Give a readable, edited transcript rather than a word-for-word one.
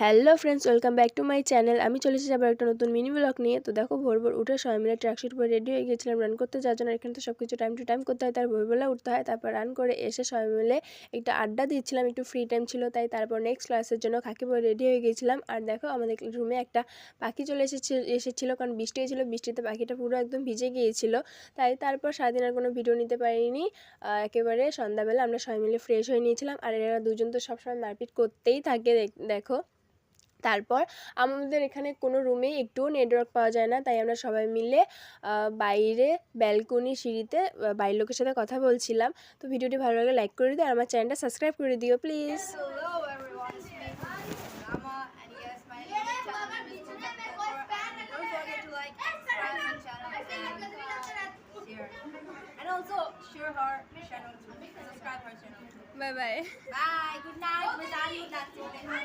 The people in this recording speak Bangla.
Hello friends, welcome back to my channel. আমি চলে এসেছি আবার একটা নতুন মিনি ব্লগ নিয়ে। তো দেখো, ভোর ভোর উঠে সবাই মিলে ট্র্যাকশুট পরে রেডি হয়ে গিয়েছিলাম রান করতে যাওয়ার জন্য। এখানে তো সব কিছু টাইম টু টাইম করতে হয়, তার ভোরবেলা উঠতে হয়। তারপর রান করে এসে সবাই মিলে একটু আড্ডা দিচ্ছিলাম, একটু ফ্রি টাইম ছিল তাই। তারপর নেক্সট ক্লাসের জন্য খাকি পরে রেডি হয়ে গিয়েছিলাম। আর দেখো, আমাদের রুমে একটা পাখি চলে এসেছিলো, কারণ বৃষ্টি হয়েছিল। বৃষ্টিতে পাখিটা পুরো একদম ভিজে গিয়েছিল তাই। তারপর সারাদিন আর কোনো ভিডিও নিতে পারিনি। একেবারে সন্ধ্যাবেলা আমরা সবাই মিলে ফ্রেশ হয়ে নিয়েছিলাম। আর এরা দুজন তো সবসময় মারপিট করতেই থাকে, দেখো। তারপর আমাদের এখানে কোনো রুমেই একটুও নেটওয়ার্ক পাওয়া যায় না, তাই আমরা সবাই মিলে বাইরে ব্যালকনি সিঁড়িতে বাড়ির লোকের সাথে কথা বলছিলাম। তো ভিডিওটি ভালো লাগলে লাইক করে দিও আর আমার চ্যানেলটা সাবস্ক্রাইব করে দিও please. Hello everyone, it's me, Rama, and yes, my YouTube channel name is Cool and don't forget to like and subscribe my channel and share. And also share her channel too. Subscribe her channel too. Bye bye. Bye, good night, we're done with that today.